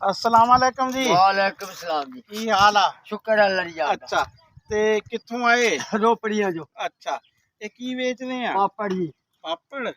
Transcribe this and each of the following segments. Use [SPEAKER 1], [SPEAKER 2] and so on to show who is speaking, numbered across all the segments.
[SPEAKER 1] अस्सलाम वालेकुम जी।
[SPEAKER 2] वालेकुम सलाम जी।
[SPEAKER 1] की हाल आ?
[SPEAKER 2] शुक्र है अल्लाह जी।
[SPEAKER 1] अच्छा ते कित्थों आए?
[SPEAKER 2] रोपड़ियां जो
[SPEAKER 1] अच्छा ये की ਵੇਚਦੇ ਆ?
[SPEAKER 2] पापड़ जी।
[SPEAKER 1] ਪਾਪੜ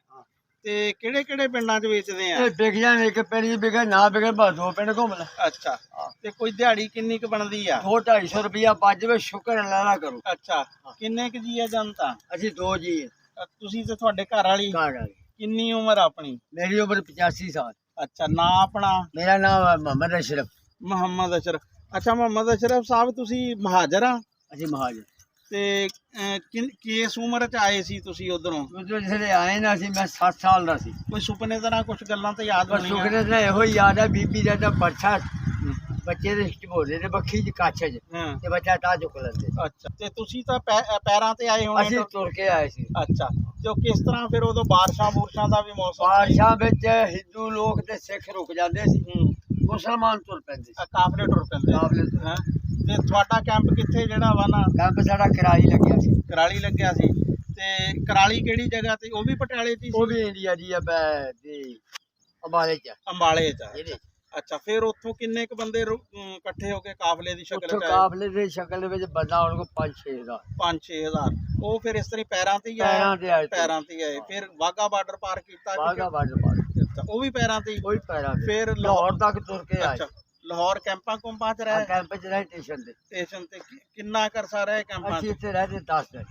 [SPEAKER 1] ਤੇ ਕਿਹੜੇ ਕਿਹੜੇ ਪਿੰਡਾਂ 'ਚ ਵੇਚਦੇ ਆ?
[SPEAKER 2] ये बिक जाने एक पेड़ बिके ना बिके बस दो पेड़ घूम ले।
[SPEAKER 1] ਅੱਛਾ ਤੇ ਕੋਈ ਦਿਹਾੜੀ ਕਿੰਨੀ ਕੁ ਬਣਦੀ ਆ?
[SPEAKER 2] 200-250 रुपया बच जाए शुक्र अल्लाह दा करो।
[SPEAKER 1] ਅੱਛਾ ਕਿੰਨੇ ਕੁ ਜੀ ਆ ਜਨਤਾ?
[SPEAKER 2] असि दो जी
[SPEAKER 1] ਤੁਸੀਂ ਤੇ ਤੁਹਾਡੇ ਘਰ ਵਾਲੀ
[SPEAKER 2] घर वाले।
[SPEAKER 1] ਕਿੰਨੀ ਉਮਰ ਆ ਆਪਣੀ?
[SPEAKER 2] मेरी उम्र 85 साल।
[SPEAKER 1] ਅੱਛਾ ਨਾਂ ਆਪਣਾ?
[SPEAKER 2] मेरा नाम है मोहम्मद अशरफ।
[SPEAKER 1] ਮੁਹੰਮਦ ਅਸ਼ਰਫ। ਅੱਛਾ ਮੁਹੰਮਦ ਅਸ਼ਰਫ ਸਾਹਿਬ ਤੁਸੀਂ ਮਹਾਜਰ ਆ
[SPEAKER 2] असि महाजन
[SPEAKER 1] ਤੇ ਕਿਸ ਉਮਰ 'ਚ ਆਏ ਸੀ ਤੁਸੀਂ ਉਧਰੋਂ?
[SPEAKER 2] उधर जिसले आए ना असि मैं 7 साल दा सी।
[SPEAKER 1] ਕੋਈ ਸੁਪਨੇ ਤਰ੍ਹਾਂ ਕੁਝ ਗੱਲਾਂ ਤੇ ਯਾਦ
[SPEAKER 2] बस
[SPEAKER 1] ਹੋਣੀਆਂ?
[SPEAKER 2] सुखने से यही याद है बीबी दा बच्चा बच्चे दे बोले ते बखी च कच्छ च
[SPEAKER 1] ਹਾਂ
[SPEAKER 2] ते बच्चा ता चुक लेंदे।
[SPEAKER 1] ਅੱਛਾ ਤੇ ਤੁਸੀਂ ਤਾਂ ਪੈਰਾਂ ਤੇ ਆਏ ਹੋਣੇ?
[SPEAKER 2] असि तुर के आए सी।
[SPEAKER 1] ਅੱਛਾ ਤੇ ਉਹ ਕਿਸ ਤਰ੍ਹਾਂ ਫਿਰ ਉਦੋਂ ਬਾਰਿਸ਼ਾਂ ਬੂਰਸ਼ਾਂ ਦਾ ਵੀ ਮੌਸਮ ਸੀ?
[SPEAKER 2] ਬਾਰਿਸ਼ਾਂ ਵਿੱਚ ਹਿੰਦੂ ਲੋਕ ਤੇ ਸਿੱਖ ਰੁਕ ਜਾਂਦੇ ਸੀ, ਮੁਸਲਮਾਨ ਤੁਰ ਪੈਂਦੇ ਸੀ।
[SPEAKER 1] ਕਾਫਲੇ ਟੁਰ ਪੈਂਦੇ
[SPEAKER 2] ਕਾਫਲੇ ਤੁਰ।
[SPEAKER 1] ਹੈਂ ਤੇ ਤੁਹਾਡਾ ਕੈਂਪ ਕਿੱਥੇ ਜਿਹੜਾ ਵਾ ਨਾ?
[SPEAKER 2] ਕੈਂਪ ਸਾਡਾ ਕਿਰਾਈ ਲੱਗਿਆ ਸੀ।
[SPEAKER 1] ਕਰਾਲੀ ਲੱਗਿਆ ਸੀ ਤੇ ਕਰਾਲੀ ਕਿਹੜੀ ਜਗ੍ਹਾ ਤੇ? ਉਹ ਵੀ ਪਟਿਆਲੇ 'ਚ ਹੀ
[SPEAKER 2] ਉਹ
[SPEAKER 1] ਸੀ?
[SPEAKER 2] ਵੀ ਇੰਡੀਆ ਦੀ ਆ ਦੀ ਅੰਬਾਲੇ ਚ
[SPEAKER 1] ਅੰਬਾਲੇ 'ਚ ਆ।
[SPEAKER 2] ਇਹਦੇ
[SPEAKER 1] ਅੱਛਾ ਫਿਰ ਉੱਥੋਂ ਕਿੰਨੇ ਕੁ ਬੰਦੇ ਇਕੱਠੇ ਹੋ ਕੇ ਕਾਫਲੇ ਦੀ ਸ਼ਕਲ
[SPEAKER 2] ਉੱਥੋਂ
[SPEAKER 1] 'ਚ ਆਏ?
[SPEAKER 2] ਕਾਫਲੇ ਦੀ ਸ਼ਕਲ ਵਿੱਚ ਬੰਦਾ ਉਹਨਾਂ ਕੋਲ 5-6 ਦਾ
[SPEAKER 1] 5-6000 ਉਹ ਫਿਰ ਇਸ ਤਰ੍ਹਾਂ ਹੀ ਪੈਰਾਂ ਤੇ ਹੀ ਆਏ?
[SPEAKER 2] ਪੈਰਾਂ ਤੇ ਆਏ।
[SPEAKER 1] ਪੈਰਾਂ ਤੇ ਹੀ ਆਏ। ਫਿਰ ਵਾਹਗਾ ਬਾਰਡਰ ਪਾਰ ਕੀਤਾ ਕਿ
[SPEAKER 2] ਬਾਗਾ ਬਾਰਡਰ ਪਾਰ
[SPEAKER 1] ਅੱਛਾ, ਉਹ ਵੀ ਪੈਰਾਂ ਤੇ ਹੀ?
[SPEAKER 2] ਕੋਈ ਪੈਰਾਂ ਤੇ
[SPEAKER 1] ਫਿਰ
[SPEAKER 2] ਲਾਹੌਰ ਤੱਕ ਤੁਰ ਕੇ ਆਏ।
[SPEAKER 1] ਅੱਛਾ ਲਾਹੌਰ ਕੈਂਪਾਂ ਕੁੰਪਾਂ 'ਚ ਰਹੇ?
[SPEAKER 2] ਕੈਂਪ ਚ ਰਹੇ ਸਟੇਸ਼ਨ ਤੇ।
[SPEAKER 1] ਸਟੇਸ਼ਨ ਤੇ ਕਿੰਨਾ ਕਰਸਾ ਰਹੇ ਕੈਂਪਾਂ
[SPEAKER 2] ਅਸੀਂ
[SPEAKER 1] 'ਚ?
[SPEAKER 2] ਇੱਥੇ ਰਹਦੇ 10 ਦਿਨ।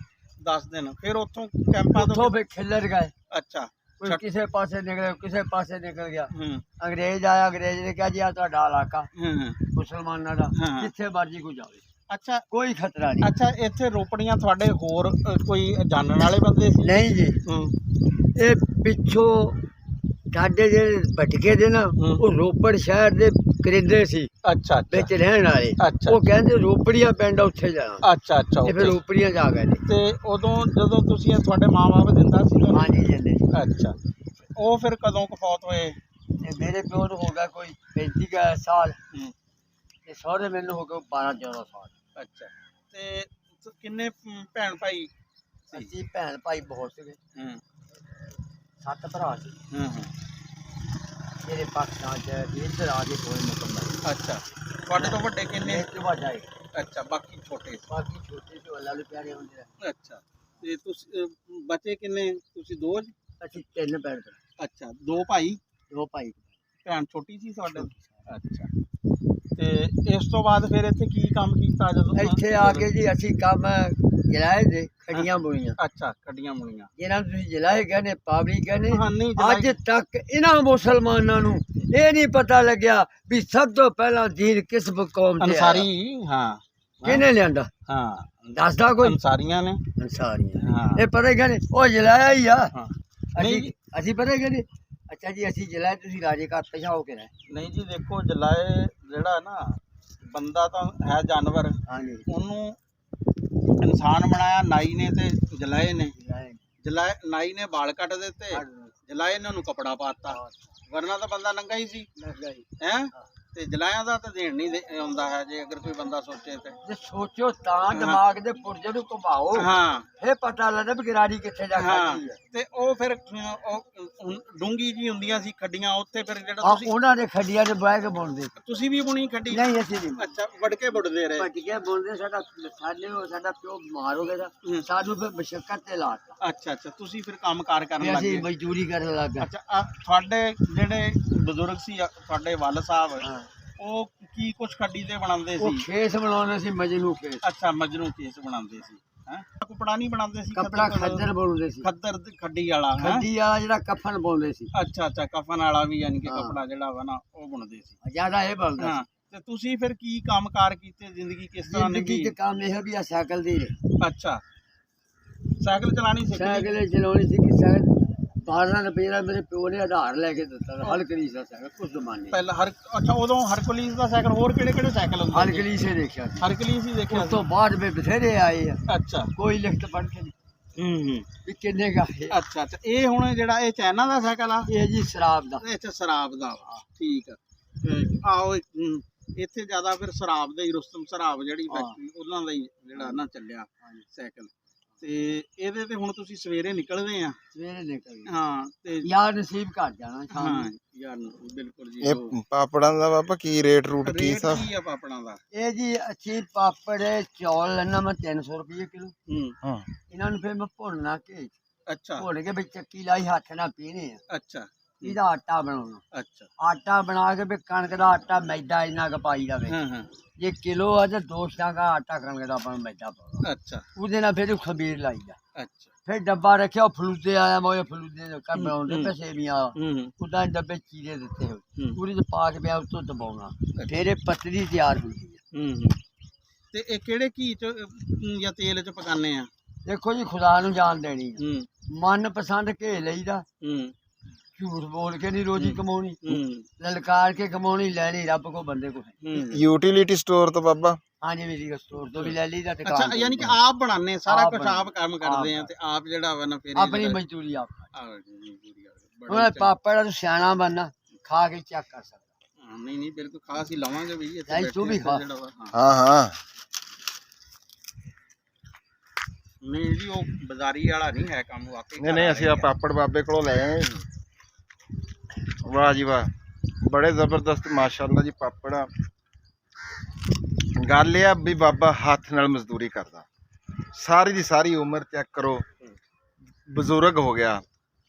[SPEAKER 1] 10 ਦਿਨ। ਫਿਰ ਉੱਥੋਂ ਕੈਂਪਾਂ ਤੋਂ
[SPEAKER 2] ਉੱਥੋਂ ਫਿਰ ਖਿੱਲਰ ਗਏ।
[SPEAKER 1] ਅੱਛਾ
[SPEAKER 2] ਕੋਈ ਕਿਸੇ ਪਾਸੇ ਨਿਕਲੇ ਕਿਸੇ ਪਾਸੇ ਨਿਕਲ ਗਿਆ।
[SPEAKER 1] ਹੂੰ
[SPEAKER 2] ਅੰਗਰੇਜ਼ ਆਇਆ, ਅੰਗਰੇਜ਼ ਨੇ ਕਿਹਾ ਜੀ ਆ ਤੁਹਾਡਾ ਇਲਾਕਾ
[SPEAKER 1] ਹੂੰ
[SPEAKER 2] ਮੁਸਲਮਾਨਾਂ ਦਾ,
[SPEAKER 1] ਹਾਂ।
[SPEAKER 2] ਜਿੱਥੇ ਮਰਜੀ ਕੋ ਜਾਵੇ,
[SPEAKER 1] ਅੱਛਾ
[SPEAKER 2] ਕੋਈ ਖਤਰਾ ਨਹੀਂ।
[SPEAKER 1] ਅੱਛਾ ਇੱਥੇ ਰੋਪੜੀਆਂ ਤੁਹਾਡੇ ਹੋਰ ਕੋਈ ਜਾਣਨ ਵਾਲੇ ਬੰਦੇ ਸੀ?
[SPEAKER 2] ਨਹੀਂ ਜੀ,
[SPEAKER 1] ਹੂੰ
[SPEAKER 2] ਇਹ ਪਿੱਛੋਂ ਸਾਡੇ ਜਿਹੜੇ ਭਟਕੇ ਦੇ ਨਾ, ਉਹ ਰੋਪੜ ਸ਼ਹਿਰ ਦੇ ਕਰਿੰਦੇ ਸੀ
[SPEAKER 1] ਅੱਛਾ
[SPEAKER 2] ਵਿੱਚ ਰਹਿਣ ਵਾਲੇ।
[SPEAKER 1] ਅੱਛਾ
[SPEAKER 2] ਉਹ ਕਹਿੰਦੇ ਰੋਪੜੀਆਂ ਪਿੰਡ ਉੱਥੇ ਜਾਣਾ,
[SPEAKER 1] ਅੱਛਾ ਅੱਛਾ
[SPEAKER 2] ਤੇ ਫਿਰ
[SPEAKER 1] okay।
[SPEAKER 2] ਰੋਪੜੀਆਂ ਜਾ ਗਏ ਨੇ।
[SPEAKER 1] ਤੇ ਉਦੋਂ ਜਦੋਂ ਤੁਸੀਂ ਤੁਹਾਡੇ ਮਾਂ-ਬਾਪ ਦਿੰਦਾ ਸੀ ਤੁਹਾਨੂੰ?
[SPEAKER 2] ਹਾਂਜੀ ਜਾਂਦੇ।
[SPEAKER 1] ਅੱਛਾ ਉਹ ਫਿਰ ਕਦੋਂ ਕੁ ਫੌਤ ਹੋਏ?
[SPEAKER 2] ਤੇ ਮੇਰੇ ਪਿਓ ਨੂੰ ਹੋ ਗਿਆ ਕੋਈ 35 ਸਾਲ,
[SPEAKER 1] ਹੂੰ
[SPEAKER 2] ਤੇ ਸਹੁਰੇ ਮੈਨੂੰ ਹੋ ਗਏ 12-14 ਸਾਲ।
[SPEAKER 1] ਅੱਛਾ ਤੇ ਕਿੰਨੇ ਭੈਣ ਭਾਈ ਸੀ?
[SPEAKER 2] ਅਸੀਂ ਭੈਣ ਭਾਈ ਬਹੁਤ ਸੀਗੇ,
[SPEAKER 1] ਹੂੰ
[SPEAKER 2] 7 ਭਰਾ ਸੀ।
[SPEAKER 1] ਹੂੰ ਹੂੰ
[SPEAKER 2] ਮੇਰੇ ਪਾਕਿਸਤਾਨ ਚ ਇੱਧਰ ਆ ਕੇ ਕੋਈ ਮੁਕੰਮਲ।
[SPEAKER 1] ਅੱਛਾ ਤੁਹਾਡੇ ਤੋਂ ਵੱਡੇ ਕਿੰਨੇ?
[SPEAKER 2] ਇੱਕ ਵੱਡਾ ਹੈ,
[SPEAKER 1] ਅੱਛਾ ਬਾਕੀ ਛੋਟੇ?
[SPEAKER 2] ਬਾਕੀ ਛੋਟੇ ਤੋਂ ਅੱਲਾ ਨੂੰ ਪਿਆਰੇ ਹੁੰਦੇ ਆ।
[SPEAKER 1] ਅੱਛਾ ਤੇ ਤੁਸੀਂ ਬੱਚੇ ਕਿੰਨੇ? ਤੁਸੀਂ ਦੋ ਜੀ?
[SPEAKER 2] ਅਸੀਂ 3 ਭੈਣ ਭਰਾ,
[SPEAKER 1] ਅੱਛਾ 2 ਭਾਈ?
[SPEAKER 2] 2 ਭਾਈ।
[SPEAKER 1] ਭੈਣ ਛੋਟੀ ਸੀ ਤੁਹਾਡੇ? ਅੱਛਾ ਤੇ ਇਸ ਤੋਂ ਬਾਅਦ ਫਿਰ ਇੱਥੇ ਕੀ ਕੰਮ ਕੀਤਾ ਜਦੋਂ?
[SPEAKER 2] ਇੱਥੇ ਆ ਕੇ ਜੀ ਅਸੀਂ ਕੰਮ ਜਲਾਏ ਦੇ ਖੜੀਆਂ ਬੁਣੀਆਂ।
[SPEAKER 1] ਅੱਛਾ ਕੱਢੀਆਂ ਮੁਣੀਆਂ।
[SPEAKER 2] ਜਿਹਨਾਂ ਨੂੰ ਤੁਸੀਂ ਜਲਾਏ ਕਹਿੰਦੇ, ਪਾਵਲੀ ਕਹਿੰਦੇ।
[SPEAKER 1] ਹਾਂ ਨਹੀਂ
[SPEAKER 2] ਅੱਜ ਤੱਕ ਇਹਨਾਂ ਮੁਸਲਮਾਨਾਂ ਨੂੰ ਇਹ ਨਹੀਂ ਪਤਾ ਲੱਗਿਆ ਵੀ ਸਭ ਤੋਂ ਪਹਿਲਾਂ ਦੀਨ ਕਿਸ ਕੌਮ ਤੇ ਆਇਆ,
[SPEAKER 1] ਅਨਸਾਰੀ। ਹਾਂ
[SPEAKER 2] ਕਿਹਨੇ ਲਿਆਂਦਾ?
[SPEAKER 1] ਹਾਂ
[SPEAKER 2] ਦੱਸਦਾ ਕੋਈ?
[SPEAKER 1] ਅਨਸਾਰੀਆਂ ਨੇ।
[SPEAKER 2] ਅਨਸਾਰੀਆਂ।
[SPEAKER 1] ਹਾਂ
[SPEAKER 2] ਇਹ ਪਤਾ ਕਹਿੰਦੇ ਉਹ ਜਲਾਇਆ ਹੀ ਆ।
[SPEAKER 1] ਹਾਂ
[SPEAKER 2] ਅਸੀਂ ਅਸੀਂ ਪਤਾ ਕਹਿੰਦੇ ਅੱਛਾ ਜੀ ਅਸੀਂ ਜਲਾਏ, ਤੁਸੀਂ ਰਾਜੇ ਘਰ ਪਛਾਓ ਕੇ ਰਹੇ।
[SPEAKER 1] ਨਹੀਂ ਜੀ ਦੇਖੋ ਜਲਾਏ ਜਿਹੜਾ ਨਾ ਬੰਦਾ ਤਾਂ ਹੈ ਜਾਨਵਰ,
[SPEAKER 2] ਹਾਂਜੀ
[SPEAKER 1] ਉਹਨੂੰ ਇਨਸਾਨ ਬਣਾਇਆ ਨਾਈ ਨੇ ਤੇ ਜਲਾਏ ਨੇ। ਜਲਾਏ ਨਾਈ ਨੇ ਵਾਲ ਕੱਟ ਦਿੱਤੇ, ਜਲਾਏ ਨੇ ਉਹਨੂੰ ਕੱਪੜਾ ਪਾਤਾ, ਵਰਨਾ ਤਾਂ ਬੰਦਾ ਨੰਗਾ ਹੀ ਸੀ ਹੈ। ਤੇ ਜਲਾਇਆਂ ਦਾ ਤਾਂ ਦੇਣ ਨਹੀਂ ਆਉਂਦਾ ਹੈ ਜੇ ਅਗਰ ਕੋਈ ਬੰਦਾ ਸੋਚੇ ਤੇ।
[SPEAKER 2] ਜੇ ਸੋਚੋ ਤਾਂ ਦਿਮਾਗ ਦੇ ਪੁਰਜੇ ਨੂੰ ਘੁਮਾਓ,
[SPEAKER 1] ਹਾਂ
[SPEAKER 2] ਫੇਰ ਪਤਾ ਲੱਗਦਾ ਵੀ ਗਰਾਰੀ ਕਿੱਥੇ ਜਾ
[SPEAKER 1] ਹਾਂ
[SPEAKER 2] ਸਕਦੀ ਹੈ।
[SPEAKER 1] ਤੇ ਉਹ ਫਿਰ ਉਹ ਡੂੰਗੀ ਜੀ ਹੁੰਦੀਆਂ ਸੀ ਖੱਡੀਆਂ, ਉੱਥੇ ਫਿਰ ਜਿਹੜਾ
[SPEAKER 2] ਆ
[SPEAKER 1] ਤੁਸੀਂ
[SPEAKER 2] ਉਹਨਾਂ ਦੇ ਖੱਡੀਆਂ ਦੇ ਬਹਿ ਕੇ ਬੁਣਦੇ।
[SPEAKER 1] ਤੁਸੀਂ ਵੀ ਬੁਣੀ ਖੱਡੀ?
[SPEAKER 2] ਨਹੀਂ ਅਸੀਂ ਨਹੀਂ
[SPEAKER 1] ਅੱਛਾ ਵੜ ਕੇ ਬੁੱਟਦੇ ਰਹੇ?
[SPEAKER 2] ਭੱਜ ਕੇ ਬੁਣਦੇ। ਸਾਡਾ ਪਿਓ ਬਿਮਾਰ ਹੋ ਗਿਆ ਤਾਂ ਸਾਨੂੰ ਫਿਰ ਮਸ਼ੱਕਤ ਤੇ ਲਾਤਾ।
[SPEAKER 1] ਅੱਛਾ ਅੱਛਾ ਤੁਸੀਂ ਫਿਰ ਕੰਮ ਕਾਰ ਕਰਨ
[SPEAKER 2] ਵੀ
[SPEAKER 1] ਲੱਗ
[SPEAKER 2] ਅਸੀਂ
[SPEAKER 1] ਗਏ?
[SPEAKER 2] ਮਜ਼ਦੂਰੀ ਕਰਨ ਲੱਗ ਗਏ।
[SPEAKER 1] ਅੱਛਾ ਤੁਹਾਡੇ ਜਿਹੜੇ ਬਜ਼ੁਰਗ ਸੀ ਤੁਹਾਡੇ ਵੱਲ ਸਾਹਿਬ,
[SPEAKER 2] ਹਾਂ।
[SPEAKER 1] ਉਹ ਕੀ ਕੁਛ ਖੱਡੀ ਤੇ ਬਣਾਉਂਦੇ
[SPEAKER 2] ਉਹ
[SPEAKER 1] ਸੀ?
[SPEAKER 2] ਖੇਸ ਬਣਾਉਂਦੇ ਸੀ, ਮਜਨੂ ਖੇਸ।
[SPEAKER 1] ਅੱਛਾ ਮਜਨੂ ਕੇਸ ਬਣਾਉਂਦੇ ਸੀ ਹੈ? ਕੱਪੜਾ ਨਹੀਂ ਬਣਾਉਂਦੇ ਸੀ?
[SPEAKER 2] ਕੱਪੜਾ ਖੱਦਰ ਬੁਣਦੇ ਸੀ।
[SPEAKER 1] ਖੱਦਰ ਖੱਡੀ ਵਾਲਾ ਹੈ?
[SPEAKER 2] ਖੱਡੀ ਵਾਲਾ ਜਿਹੜਾ ਕਫਨ ਬੁਣਦੇ ਸੀ।
[SPEAKER 1] ਅੱਛਾ ਅੱਛਾ ਕਫਨ ਵਾਲਾ ਵੀ ਯਾਨੀ ਕਿ
[SPEAKER 2] ਹਾਂ।
[SPEAKER 1] ਕੱਪੜਾ ਜਿਹੜਾ ਵਾ ਨਾ ਉਹ ਬੁਣਦੇ ਸੀ।
[SPEAKER 2] ਜਿਆਦਾ ਇਹ ਬਣਦਾ
[SPEAKER 1] ਹਾਂ ਤੇ ਤੁਸੀਂ ਫਿਰ ਕੀ ਕੰਮ ਕਾਰ ਕੀਤੇ? ਜ਼ਿੰਦਗੀ ਕਿਸ ਤਰ੍ਹਾਂ
[SPEAKER 2] ਜ਼ਿੰਦਗੀ
[SPEAKER 1] ਲੰਘੀ?
[SPEAKER 2] ਚ ਕੰਮ ਇਹ ਵੀ ਆ ਸਾਈਕਲ ਦੀ।
[SPEAKER 1] ਅੱਛਾ ਸਾਈਕਲ ਚਲਾਣੀ ਸਿੱਖ ਲਈ?
[SPEAKER 2] ਸਾਈਕਲ ਚਲਾਉਣੀ ਸੀ ਕਿ ਸਾਈਕਲ 12 ਰੁਪਏ ਦਾ ਮੇਰੇ ਪਿਓ ਨੇ ਆਧਾਰ ਲੈ ਕੇ ਦਿੱਤਾ। ਹਲਕਲੀ ਦਾ ਸਾਈਕਲ ਉਸ ਜ਼ਮਾਨੇ।
[SPEAKER 1] ਪਹਿਲਾਂ ਅੱਛਾ ਉਦੋਂ ਹਰਕੁਲੀਸ ਦਾ ਸਾਈਕਲ, ਹੋਰ ਕਿਹੜੇ ਕਿਹੜੇ ਸਾਈਕਲ ਹੁੰਦੇ?
[SPEAKER 2] ਹਲਕਲੀ ਸੇ ਦੇਖਿਆ ਸੀ।
[SPEAKER 1] ਹਰਕੁਲੀਸ ਹੀ ਦੇਖਿਆ
[SPEAKER 2] ਉਸ
[SPEAKER 1] ਸੀ?
[SPEAKER 2] ਤੋਂ ਬਾਅਦ ਵੀ ਬਥੇਰੇ ਆਏ ਆ,
[SPEAKER 1] ਅੱਛਾ
[SPEAKER 2] ਕੋਈ ਲਿਖਤ ਪੜ੍ਹ ਕੇ ਨਹੀਂ
[SPEAKER 1] ਹੂੰ
[SPEAKER 2] ਵੀ ਕਿੰਨੇ ਗਾ ਇਹ।
[SPEAKER 1] ਅੱਛਾ ਅੱਛਾ ਇਹ ਹੁਣ ਜਿਹੜਾ ਇਹ ਚਾਈਨਾ ਦਾ ਸਾਈਕਲ ਆ?
[SPEAKER 2] ਇਹ ਜੀ ਸ਼ਰਾਬ ਦਾ।
[SPEAKER 1] ਇਹ ਚ ਸ਼ਰਾਬ ਦਾ ਵਾ। ਠੀਕ ਆ ਆਓ ਇੱਥੇ ਜ਼ਿਆਦਾ ਫਿਰ ਸ਼ਰਾਬ ਦਾ ਹੀ, ਰੁਸਤਮ ਸ਼ਰਾਬ ਜਿਹੜੀ ਫੈਕਟਰੀ ਉਹਨਾਂ ਦਾ ਹੀ ਜਿਹੜਾ ਨਾ ਚੱਲਿਆ ਸਾਈਕਲ। ਤੇ ਇਹਦੇ ਤੇ ਹੁਣ ਤੁਸੀਂ ਸਵੇਰੇ ਨਿਕਲਦੇ ਆ?
[SPEAKER 2] ਸਵੇਰੇ ਨਿਕਲ
[SPEAKER 1] ਹਾਂ ਤੇ
[SPEAKER 2] ਯਾਰ ਨਸੀਬ ਘਰ ਜਾਣਾ ਸ਼ਾਮ
[SPEAKER 1] ਹਾਂ
[SPEAKER 2] ਨੂੰ।
[SPEAKER 1] ਯਾਰ ਬਿਲਕੁਲ ਜੀ
[SPEAKER 3] ਇਹ ਪਾਪੜਾਂ ਦਾ ਬਾਬਾ ਕੀ ਰੇਟ ਰੂਟ ਕੀ
[SPEAKER 1] ਰੇਟ
[SPEAKER 3] ਸਾ
[SPEAKER 1] ਕੀ ਆ ਪਾਪੜਾਂ ਦਾ?
[SPEAKER 2] ਇਹ ਜੀ ਅੱਛੀ ਪਾਪੜ ਚੌਲ ਲੈਣਾ ਮੈਂ 300 ਰੁਪਏ ਕਿਲੋ।
[SPEAKER 3] ਹਾਂ
[SPEAKER 2] ਇਹਨਾਂ ਨੂੰ ਫਿਰ ਮੈਂ ਭੁੰਨਣਾ ਘੇ
[SPEAKER 1] ਅੱਛਾ
[SPEAKER 2] ਭੁੰਨ ਕੇ ਵਿੱਚ ਚੱਕੀ ਲਾਈ ਹੱਥ ਨਾਲ ਪੀਣੇ ਆ।
[SPEAKER 1] ਅੱਛਾ
[SPEAKER 2] ਇਹਦਾ ਆਟਾ ਬਣਾਉਣਾ।
[SPEAKER 1] ਅੱਛਾ
[SPEAKER 2] ਆਟਾ ਬਣਾ ਕੇ ਵੀ ਕਣਕ ਦਾ ਆਟਾ ਮੈਦਾ ਇੰਨਾ ਕੁ ਪਾਈ ਜਾਵੇ।
[SPEAKER 1] ਹਾਂ
[SPEAKER 2] ਜੇ ਕਿਲੋ ਆ ਤੇ 200 ਦਾ ਆਟਾ ਕਣਕ ਦਾ ਆਪਾਂ ਨੂੰ ਮੈਦਾ ਪਾਉਣਾ।
[SPEAKER 1] ਅੱਛਾ
[SPEAKER 2] ਉਹਦੇ ਨਾਲ ਫਿਰ ਖਮੀਰ ਲਾਈਦਾ।
[SPEAKER 1] ਅੱਛਾ
[SPEAKER 2] ਫਿਰ ਡੱਬਾ ਰੱਖਿਆ ਉਹ ਫਲੂਦੇ ਆਇਆ ਮੈਂ ਫਲੂਦੇ ਕਰ ਬਣਾਉਂਦੇ ਪਏ ਸੇਵੀਆਂ ਉਦਾਂ ਡੱਬੇ ਚੀਰੇ ਦਿੱਤੇ ਹੋਏ ਪੂਰੀ ਤੇ ਪਾ ਕੇ ਪਿਆ ਉੱਤੋਂ ਦਬਾਉਣਾ ਫਿਰ ਇਹ ਪਤਲੀ ਤਿਆਰ ਹੁੰਦੀ ਹੈ।
[SPEAKER 1] ਤੇ ਇਹ ਕਿਹੜੇ ਘੀ ਚ ਜਾਂ ਤੇਲ ਚ ਪਕਾਨੇ ਆ?
[SPEAKER 2] ਦੇਖੋ ਜੀ ਖੁਦਾ ਨੂੰ ਜਾਣ ਦੇਣੀ ਆ। ਮਨ ਪਸੰਦ ਘੇ ਲਈਦਾ। ਝੂਠ ਬੋਲ ਕੇ ਨਹੀਂ ਰੋਜੀ ਕਮਾਉਣੀ ਲਲਕਾਰ ਕੇ ਕਮਾਉਣੀ ਲੈਣੀ ਰੱਬ ਕੋ ਬੰਦੇ ਕੋ।
[SPEAKER 3] ਯੂਟਿਲਿਟੀ ਸਟੋਰ ਤੋਂ ਬਾਬਾ?
[SPEAKER 2] ਹਾਂਜੀ ਮੇਰੀ ਸਟੋਰ ਤੋਂ ਵੀ ਲੈ ਲਈਦਾ।
[SPEAKER 1] ਅੱਛਾ ਯਾਨੀ ਕਿ ਆਪ ਬਣਾਉਂਦੇ ਸਾਰਾ ਕੁਝ ਆਪ ਕੰਮ ਕਰਦੇ ਆ ਤੇ ਆਪ ਜਿਹੜਾ ਵਾ ਨਾ ਫਿਰ
[SPEAKER 2] ਆਪਣੀ ਮਜ਼ਦੂਰੀ ਆਪ। ਉਹ ਪਾਪੜ ਦਾ ਸਿਆਣਾ ਬਣਨਾ ਖਾ ਕੇ ਚੈੱਕ ਕਰ ਸਕਦਾ।
[SPEAKER 1] ਨਹੀਂ ਨਹੀਂ ਬਿਲਕੁਲ ਖਾਸ ਹੀ ਲਵਾਂਗੇ ਵੀ
[SPEAKER 2] ਨਹੀਂ ਤੂੰ ਵੀ ਖਾ।
[SPEAKER 3] ਹਾਂ ਹਾਂ
[SPEAKER 1] ਨਹੀਂ ਜੀ ਉਹ ਬਾਜ਼ਾਰੀ ਵਾਲਾ ਨਹੀਂ ਹੈ ਕੰਮ ਵਾਕਈ।
[SPEAKER 3] ਨਹੀਂ ਨਹੀਂ ਅਸੀਂ ਆ ਪਾਪੜ ਬਾਬੇ ਕੋਲੋਂ ਲੈ ਆਏ। ਵਾਹ ਜੀ ਵਾਹ ਬੜੇ ਜ਼ਬਰਦਸਤ ਮਾਸ਼ਾਅੱਲਾ ਜੀ ਪਾਪੜ ਆ। ਗੱਲ ਇਹ ਆ ਵੀ ਬਾਬਾ ਹੱਥ ਨਾਲ ਮਜ਼ਦੂਰੀ ਕਰਦਾ ਸਾਰੀ ਦੀ ਸਾਰੀ ਉਮਰ। ਚੈੱਕ ਕਰੋ ਬਜ਼ੁਰਗ ਹੋ ਗਿਆ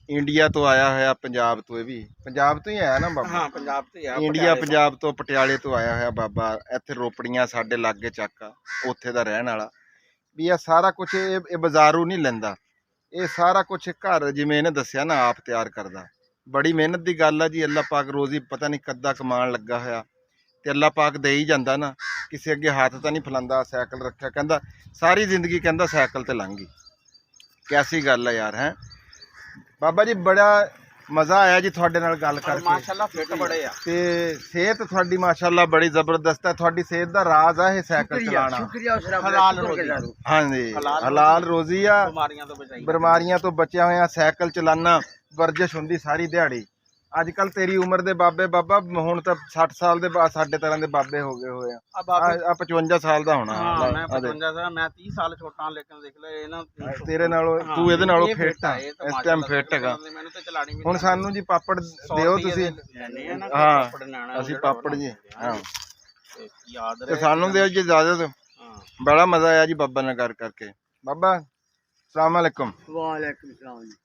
[SPEAKER 3] ਇੰਡੀਆ ਤੋਂ ਆਇਆ ਹੋਇਆ ਪੰਜਾਬ ਤੋਂ। ਇਹ ਵੀ ਪੰਜਾਬ ਤੋਂ ਹੀ ਆਇਆ ਨਾ ਬਾਬਾ?
[SPEAKER 1] ਹਾਂ ਪੰਜਾਬ ਤੋਂ ਆ।
[SPEAKER 3] ਇੰਡੀਆ ਪੰਜਾਬ ਤੋਂ ਪਟਿਆਲੇ ਤੋਂ ਆਇਆ ਹੋਇਆ ਬਾਬਾ। ਇੱਥੇ ਰੋਪੜੀਆਂ ਸਾਡੇ ਲਾਗੇ ਚੱਕ ਆ ਉੱਥੇ ਦਾ ਰਹਿਣ ਵਾਲਾ। ਵੀ ਇਹ ਸਾਰਾ ਕੁਛ ਇਹ ਬਾਜ਼ਾਰੂ ਨਹੀਂ ਲੈਂਦਾ। ਇਹ ਸਾਰਾ ਕੁਛ ਘਰ ਜਿਵੇਂ ਇਹਨੇ ਦੱਸਿਆ ਨਾ ਆਪ ਤਿਆਰ ਕਰਦਾ। ਬੜੀ ਮਿਹਨਤ ਦੀ ਗੱਲ ਆ ਜੀ। ਅੱਲਾ ਪਾਕ ਰੋਜ਼ੀ ਪਤਾ ਨਹੀਂ ਕੱਦਾ ਕਮਾਉਣ ਲੱਗਾ ਹੋਇਆ ਤੇ ਅੱਲਾ ਪਾਕ ਦੇ ਹੀ ਜਾਂਦਾ ਨਾ। ਕਿਸੇ ਅੱਗੇ ਹੱਥ ਤਾਂ ਨਹੀਂ ਫਲਾਉਂਦਾ। ਸਾਈਕਲ ਰੱਖਿਆ ਕਹਿੰਦਾ ਸਾਰੀ ਜ਼ਿੰਦਗੀ ਕਹਿੰਦਾ ਸਾਈਕਲ ਤੇ ਲੰਘ ਗਈ। ਕੈਸੀ ਗੱਲ ਆ ਯਾਰ ਹੈ ਬਾਬਾ ਜੀ। ਬੜਾ ਮਜ਼ਾ ਆਇਆ ਜੀ ਤੁਹਾਡੇ ਨਾਲ ਗੱਲ ਕਰਕੇ।
[SPEAKER 1] ਮਾਸ਼ਾਅੱਲਾ ਫਿੱਟ ਬੜੇ ਆ
[SPEAKER 3] ਤੇ ਸਿਹਤ ਤੁਹਾਡੀ ਮਾਸ਼ਾਅੱਲਾ ਬੜੀ ਜ਼ਬਰਦਸਤ ਹੈ। ਤੁਹਾਡੀ ਸਿਹਤ ਦਾ ਰਾਜ਼ ਆ ਇਹ ਸਾਈਕਲ ਚਲਾਉਣਾ।
[SPEAKER 2] ਸ਼ੁਕਰੀਆ ਉਸ ਰੱਬ
[SPEAKER 1] ਹਲਾਲ
[SPEAKER 2] ਦਾ।
[SPEAKER 1] ਰੋਜ਼ੀ।
[SPEAKER 3] ਹਾਂਜੀ ਹਲਾਲ ਰੋਜ਼ੀ ਆ।
[SPEAKER 1] ਬਿਮਾਰੀਆਂ ਤੋਂ ਬਚਾਈ।
[SPEAKER 3] ਬਿਮਾਰੀਆਂ ਤੋਂ ਬਚਿਆ ਹੋਇਆ ਸਾਈਕਲ ਚਲਾਨਾ ਵਰਜਿਸ਼ ਹੁੰਦੀ ਸਾਰੀ ਦਿਹਾੜੀ। ਅੱਜ ਕੱਲ ਤੇਰੀ ਉਮਰ ਦੇ ਬਾਬੇ ਬਾਬਾ ਹੁਣ ਤਾਂ 60 ਸਾਲ ਦੇ ਬਾਅਦ ਸਾਡੇ ਤਰ੍ਹਾਂ ਦੇ ਬਾਬੇ ਹੋ ਗਏ ਹੋਏ ਆ। ਆ 55 ਸਾਲ ਦਾ ਹੋਣਾ।
[SPEAKER 1] ਹਾਂ ਮੈਂ 55 ਸਾਲ ਮੈਂ 30 ਸਾਲ ਛੋਟਾ ਲੇਕਿਨ ਦੇਖ ਲੈ ਇਹ ਨਾ
[SPEAKER 3] ਤੇਰੇ ਨਾਲੋਂ ਤੂੰ ਇਹਦੇ ਨਾਲੋਂ ਫਿੱਟ ਆ। ਇਸ ਟਾਈਮ ਫਿੱਟ ਹੈਗਾ।
[SPEAKER 1] ਮੈਨੂੰ ਤੇ ਚਲਾਣੀ ਵੀ
[SPEAKER 3] ਹੁਣ ਸਾਨੂੰ ਜੀ ਪਾਪੜ ਦਿਓ ਤੁਸੀਂ। ਹਾਂ ਅਸੀਂ ਪਾਪੜ ਜੀ ਹਾਂ
[SPEAKER 1] ਯਾਦ
[SPEAKER 3] ਤੇ ਸਾਨੂੰ ਦਿਓ ਜੀ ਇਜਾਜ਼ਤ। ਬੜਾ ਮਜ਼ਾ ਆਇਆ ਜੀ ਬਾਬਾ ਨਾਲ ਗੱਲ ਕਰਕੇ। ਬਾਬਾ ਸਲਾਮ ਅਲੈਕੁਮ।
[SPEAKER 2] ਵਾਲੇਕੁਮ ਸਲਾਮ ਜੀ।